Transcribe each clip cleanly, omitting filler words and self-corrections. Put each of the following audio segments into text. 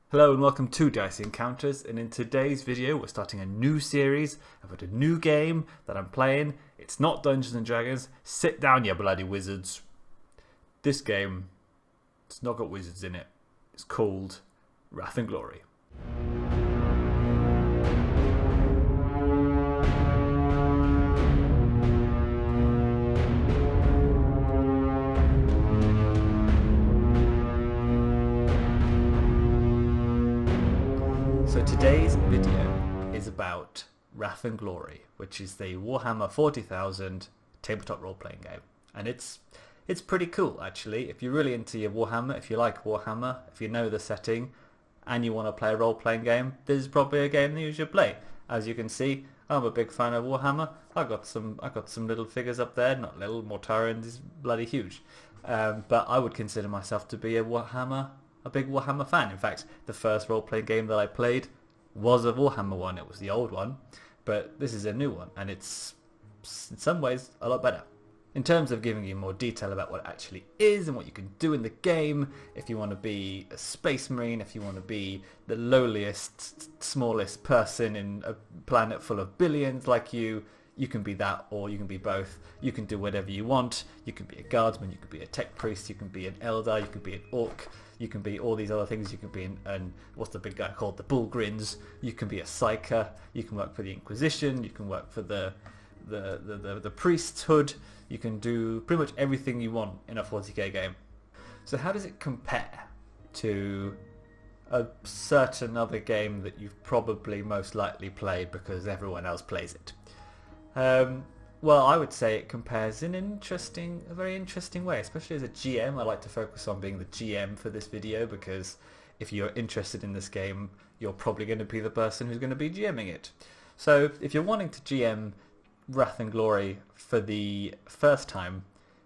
Hello and welcome to Dicey Encounters, and in today's video we're starting a new series about a new game that I'm playing. It's not Dungeons and Dragons. Sit down, you bloody wizards. This game, it's not got wizards in it. It's called Wrath and Glory. So today's video is about Wrath and Glory, which is the Warhammer 40,000 tabletop role-playing game. And it's pretty cool, actually. If you're really into your Warhammer, if you like Warhammer, if you know the setting, and you want to play a role-playing game, this is probably a game that you should play. As you can see, I'm a big fan of Warhammer. I got some little figures up there, not little, Mortarion is bloody huge. But I would consider myself to be a big Warhammer fan. In fact, the first role-playing game that I played was a Warhammer one. It was the old one, but this is a new one, and it's in some ways a lot better. In terms of giving you more detail about what it actually is and what you can do in the game, if you want to be a space marine, if you want to be the lowliest, smallest person in a planet full of billions like you can be that, or you can be both. You can do whatever you want. You can be a guardsman, you can be a tech priest, you can be an eldar, you can be an orc, you can be all these other things. You can be an what's the big guy called? The Bullgrins. You can be a psyker. You can work for the Inquisition. You can work for the priesthood. You can do pretty much everything you want in a 40k game. So how does it compare to a certain other game that you've probably most likely played because everyone else plays it? Well, I would say it compares in a very interesting way, especially as a GM. I like to focus on being the GM for this video because if you're interested in this game, you're probably going to be the person who's going to be GMing it. So if you're wanting to GM Wrath and Glory for the first time,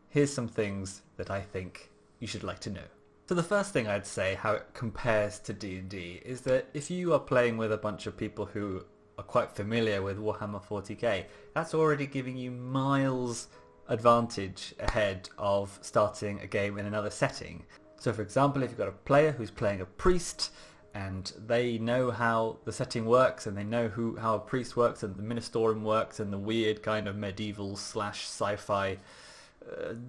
here's some things that I think you should like to know. So the first thing I'd say, how it compares to D&D, is that if you are playing with a bunch of people who are quite familiar with Warhammer 40k, that's already giving you miles advantage ahead of starting a game in another setting. So for example, if you've got a player who's playing a priest and they know how the setting works and they know how a priest works and the Ministorum works and the weird kind of medieval / sci-fi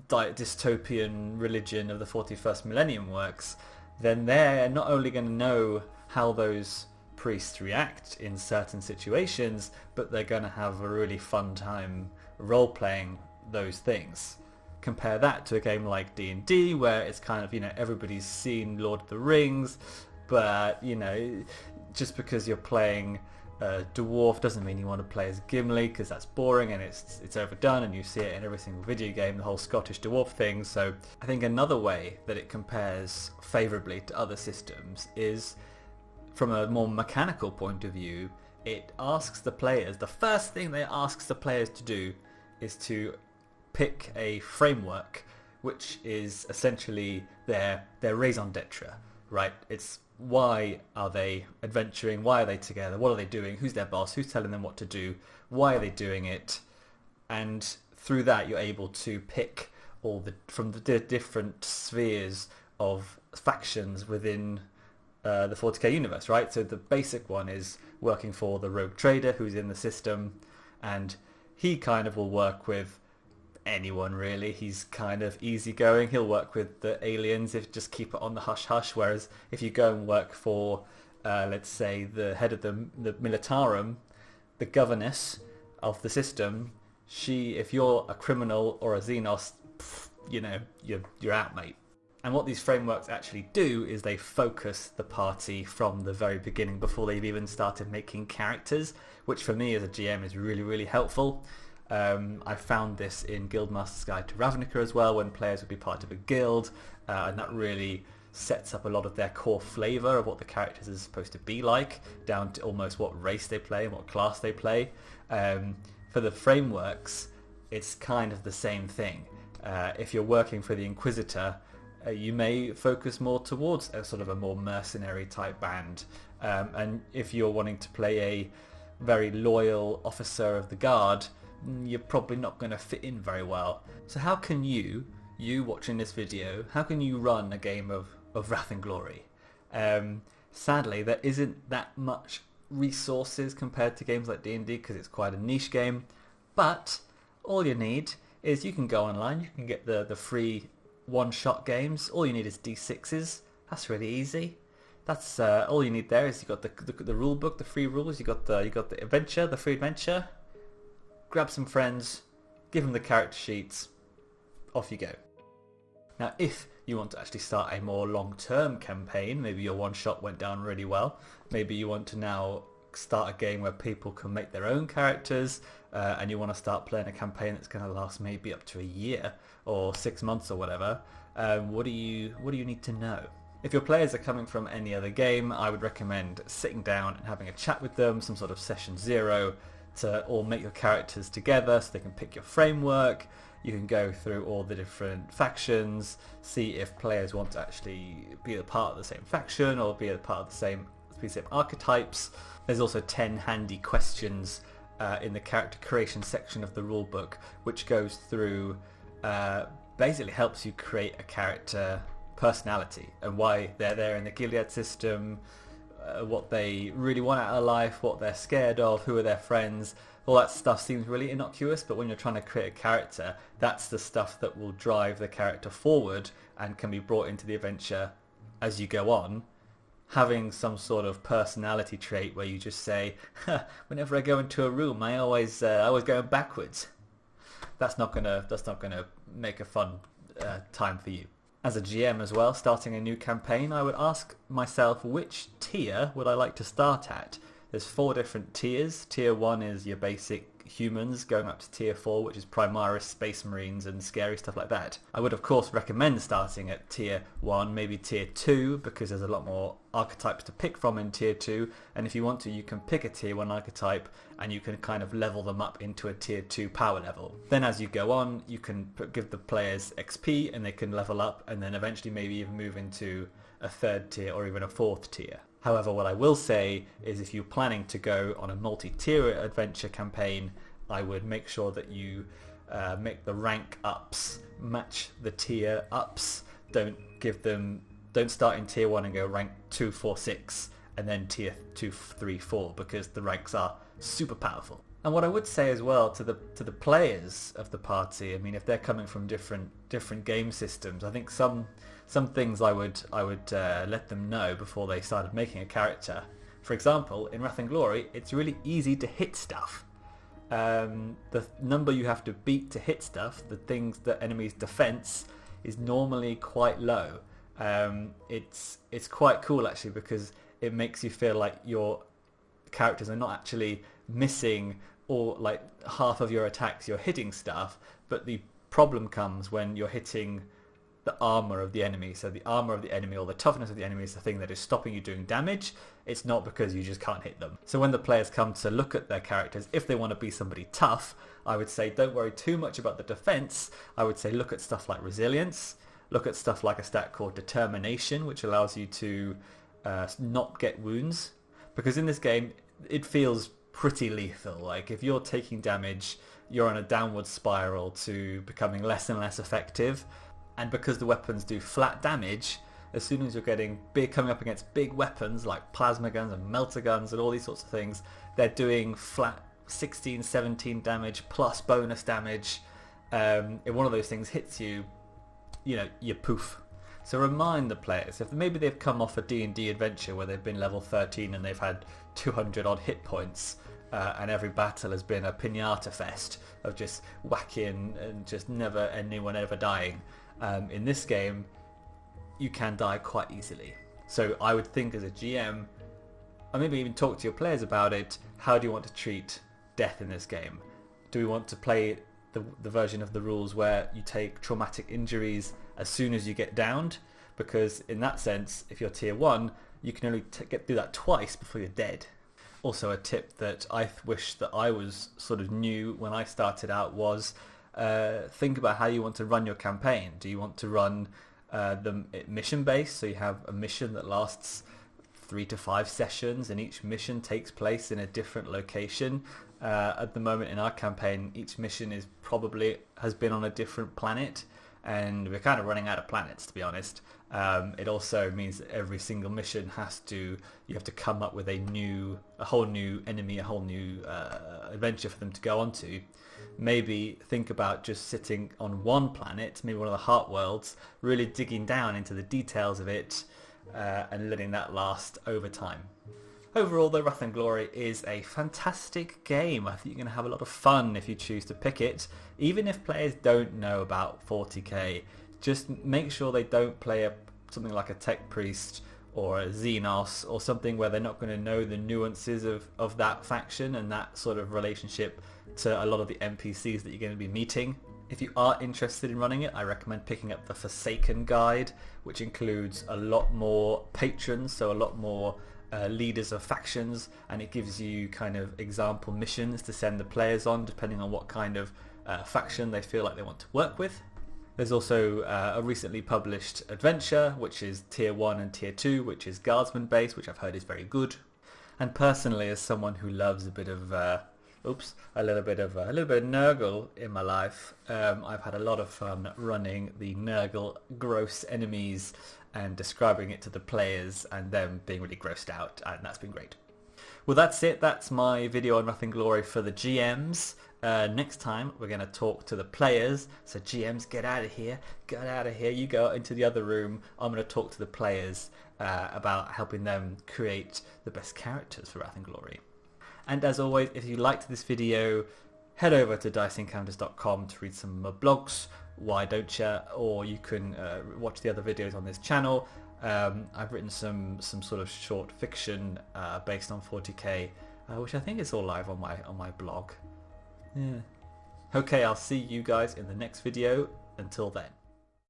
dystopian religion of the 41st millennium works, then they're not only going to know how those priests react in certain situations, but they're going to have a really fun time role-playing those things. Compare that to a game like D&D, where it's kind of, everybody's seen Lord of the Rings, but, just because you're playing a dwarf doesn't mean you want to play as Gimli, because that's boring and it's overdone, and you see it in every single video game, the whole Scottish dwarf thing. So I think another way that it compares favourably to other systems is from a more mechanical point of view. It asks the players, the first thing they asks the players to do is to pick a framework, which is essentially their raison d'etre, right? It's why are they adventuring, why are they together, what are they doing, who's their boss, who's telling them what to do, why are they doing it, and through that you're able to pick from the different spheres of factions within the 40k universe, right? So the basic one is working for the rogue trader who's in the system, and he kind of will work with anyone really. He's kind of easygoing. He'll work with the aliens if just keep it on the hush hush. Whereas if you go and work for, let's say, the head of the Militarum, the governess of the system, if you're a criminal or a xenos, you're out, mate. And what these frameworks actually do is they focus the party from the very beginning before they've even started making characters, which for me as a GM is really, really helpful. I found this in Guildmaster's Guide to Ravnica as well, when players would be part of a guild, and that really sets up a lot of their core flavour of what the characters are supposed to be like, down to almost what race they play and what class they play. For the frameworks, it's kind of the same thing. If you're working for the Inquisitor, you may focus more towards a sort of a more mercenary type band, and if you're wanting to play a very loyal officer of the guard, you're probably not going to fit in very well. So how can you watching this video, how can you run a game of Wrath and Glory? Sadly, there isn't that much resources compared to games like D&D because it's quite a niche game, but all you need is you can go online, you can get the free one-shot games. All you need is D6s. That's really easy. That's all you need there is you got the rule book, the free rules, you got the adventure, the free adventure. Grab some friends, give them the character sheets, off you go. Now, if you want to actually start a more long-term campaign, maybe your one-shot went down really well, maybe you want to now start a game where people can make their own characters, and you want to start playing a campaign that's going to last maybe up to a year or 6 months or whatever, what do you need to know? If your players are coming from any other game, I would recommend sitting down and having a chat with them, some sort of session 0, to all make your characters together so they can pick your framework. You can go through all the different factions, see if players want to actually be a part of the same faction or be a part of the same archetypes. There's also 10 handy questions in the character creation section of the rulebook, which goes through, basically helps you create a character personality and why they're there in the Gilead system, what they really want out of life, what they're scared of, who are their friends. All that stuff seems really innocuous, but when you're trying to create a character, that's the stuff that will drive the character forward and can be brought into the adventure as you go on. Having some sort of personality trait where you just say, whenever I go into a room, I always going backwards. That's not gonna make a fun time for you. As a GM as well, starting a new campaign, I would ask myself which tier would I like to start at. There's 4 different tiers. Tier 1 is your basic humans, going up to tier 4, which is Primaris, Space Marines and scary stuff like that. I would of course recommend starting at tier 1, maybe tier 2, because there's a lot more archetypes to pick from in tier 2, and if you want to, you can pick a tier 1 archetype and you can kind of level them up into a tier 2 power level. Then as you go on, you can give the players XP and they can level up, and then eventually maybe even move into a 3rd tier or even a 4th tier. However, what I will say is if you're planning to go on a multi-tier adventure campaign, I would make sure that you make the rank ups match the tier ups. Don't start in tier 1 and go rank 2, 4, 6 and then tier 2, 3, 4, because the ranks are super powerful. And what I would say as well to the players of the party, I mean, if they're coming from different game systems, I think some things I would let them know before they started making a character. For example, in Wrath and Glory, it's really easy to hit stuff. The number you have to beat to hit stuff, the enemy's defense, is normally quite low. It's quite cool actually, because it makes you feel like your characters are not actually missing or like half of your attacks you're hitting stuff, but the problem comes when you're hitting the armor of the enemy. So the armor of the enemy or the toughness of the enemy is the thing that is stopping you doing damage. It's not because you just can't hit them. So when the players come to look at their characters, if they want to be somebody tough, I would say don't worry too much about the defense. I would say look at stuff like resilience, look at stuff like a stat called determination, which allows you to not get wounds, because in this game it feels pretty lethal. Like if you're taking damage, you're on a downward spiral to becoming less and less effective. And because the weapons do flat damage, as soon as you're coming up against big weapons like plasma guns and melter guns and all these sorts of things, they're doing flat 16, 17 damage plus bonus damage. If one of those things hits you, you poof. So remind the players, if maybe they've come off a D&D adventure where they've been level 13 and they've had 200 odd hit points, and every battle has been a pinata fest of just whacking and just never anyone ever dying. In this game, you can die quite easily. So I would think as a GM, or maybe even talk to your players about it, how do you want to treat death in this game? Do we want to play the version of the rules where you take traumatic injuries as soon as you get downed? Because in that sense, if you're tier 1, you can only get through that twice before you're dead. Also a tip that I wish that I was sort of new when I started out was think about how you want to run your campaign. Do you want to run them mission based, so you have a mission that lasts 3 to 5 sessions and each mission takes place in a different location? At the moment in our campaign, each mission has been on a different planet, and we're kind of running out of planets, to be honest. It also means that every single mission you have to come up with a whole new enemy, a whole new adventure for them to go on to. Maybe think about just sitting on one planet, maybe one of the heart worlds, really digging down into the details of it and letting that last over time. Overall, though, Wrath and Glory is a fantastic game. I think you're going to have a lot of fun if you choose to pick it. Even if players don't know about 40k, just make sure they don't play something like a Tech Priest or a Xenos or something where they're not going to know the nuances of that faction and that sort of relationship to a lot of the NPCs that you're going to be meeting. If you are interested in running it, I recommend picking up the Forsaken Guide, which includes a lot more patrons, so a lot more leaders of factions, and it gives you kind of example missions to send the players on depending on what kind of faction they feel like they want to work with. There's also a recently published adventure which is tier 1 and tier 2, which is guardsman based, which I've heard is very good. And personally, as someone who loves a bit of a little bit of Nurgle in my life, I've had a lot of fun running the Nurgle gross enemies and describing it to the players and them being really grossed out, and that's been great. Well, that's it. That's my video on Wrath and Glory for the GMs. Next time we're going to talk to the players. So GMs, get out of here. Get out of here. You go into the other room. I'm going to talk to the players about helping them create the best characters for Wrath and Glory. And as always, if you liked this video, head over to diceencounters.com to read some more blogs. Why don't you? Or you can watch the other videos on this channel. I've written some sort of short fiction based on 40k, which I think is all live on my blog. Yeah. Okay, I'll see you guys in the next video. Until then.